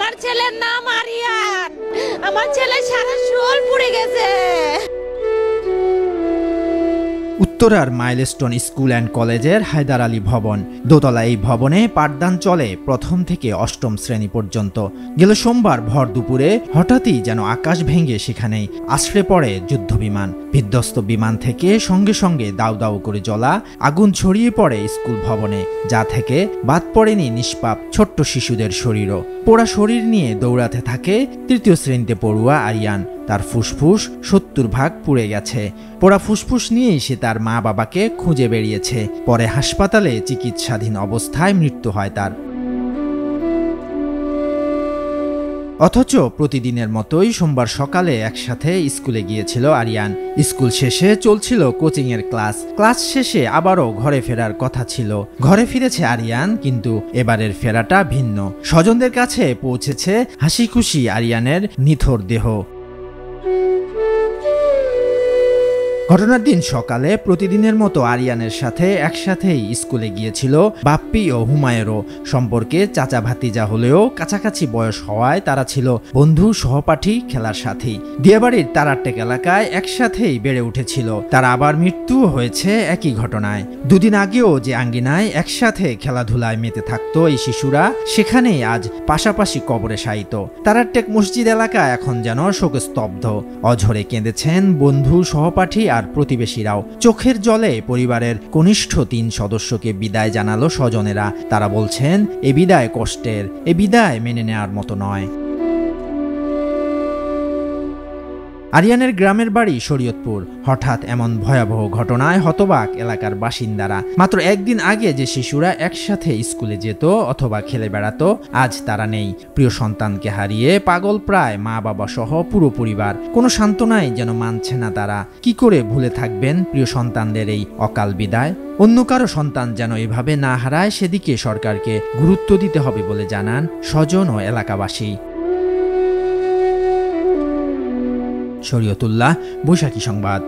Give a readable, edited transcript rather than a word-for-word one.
আমার ছেলের নাম আরিয়ান। আমার ছেলে সারা শরীর পুড়ে গেছে। উত্তরার মাইলস্টোন স্কুল অ্যান্ড কলেজের হায়দার আলী ভবন। দোতলা এই ভবনে পাঠদান চলে প্রথম থেকে অষ্টম শ্রেণী পর্যন্ত। গেল সোমবার ভর দুপুরে হঠাৎই যেন আকাশ ভেঙে সেখানেই আছড়ে পড়ে যুদ্ধবিমান। বিধ্বস্ত বিমান থেকে সঙ্গে সঙ্গে দাউ দাউ করে জ্বলা আগুন ছড়িয়ে পড়ে স্কুল ভবনে, যা থেকে বাদ পড়েনি নিষ্পাপ ছোট্ট শিশুদের শরীরও। পোড়া শরীর নিয়ে দৌড়াতে থাকে তৃতীয় শ্রেণীতে পড়ুয়া আরিয়ান। তার ফুসফুস 70% পুড়ে গেছে। পোড়া ফুসফুস নিয়েই সে তার মা বাবাকে খুঁজে বেরিয়েছে। পরে হাসপাতালে চিকিৎসাধীন অবস্থায় মৃত্যু হয় তার। অথচ প্রতিদিনের মতোই সোমবার সকালে একসাথে স্কুলে গিয়েছিল আরিয়ান। স্কুল শেষে চলছিল কোচিংয়ের ক্লাস শেষে আবারও ঘরে ফেরার কথা ছিল। ঘরে ফিরেছে আরিয়ান, কিন্তু এবারের ফেরাটা ভিন্ন। স্বজনদের কাছে পৌঁছেছে হাসি খুশি আরিয়ানের নিথর দেহ। ঘটনার দিন সকালে প্রতিদিনের মতো আরিয়ানের সাথে একসাথেই স্কুলে গিয়েছিল বাপ্পি ও হুমায়েরও। সম্পর্কে চাচা ভাতিজা হলেও কাছাকাছি বয়স হওয়ায় তারা ছিল বন্ধু, সহপাঠী, খেলার সাথী। দিয়াবাড়ির তারারটেক এলাকায় একসাথেই বেড়ে উঠেছিল। তার আবার মৃত্যুও হয়েছে একই ঘটনায়। দুদিন আগেও যে আঙ্গিনায় একসাথে খেলাধুলায় মেতে থাকতো এই শিশুরা, সেখানেই আজ পাশাপাশি কবরে শায়িত। তারারটেক মসজিদ এলাকা এখন যেন শোকস্তব্ধ। অঝরে কেঁদেছেন বন্ধু, সহপাঠী আর প্রতিবেশীরাও। চোখের জলে পরিবারের কনিষ্ঠ 3 সদস্যকে বিদায় জানালো স্বজনেরা। তারা বলছেন, এ বিদায় কষ্টের, এ বিদায় মেনে নেওয়ার মতো নয়। আরিয়ানের গ্রামের বাড়ি শরীয়তপুর। হঠাৎ এমন ভয়াবহ ঘটনায় হতবাক এলাকার বাসিন্দারা। মাত্র একদিন আগে যে শিশুরা একসাথে স্কুলে যেত অথবা খেলে বেড়াতো, আজ তারা নেই। প্রিয় সন্তানকে হারিয়ে পাগল প্রায় মা বাবা সহ পুরো পরিবার। কোনো সান্ত্বনাই যেন মানছে না তারা। কি করে ভুলে থাকবেন প্রিয় সন্তানদের এই অকাল বিদায়? অন্য কারো সন্তান যেন এভাবে না হারায়, সেদিকে সরকারকে গুরুত্ব দিতে হবে বলে জানান স্বজন ও এলাকাবাসী। শরীয়তুল্লাহ, বৈশাখী সংবাদ।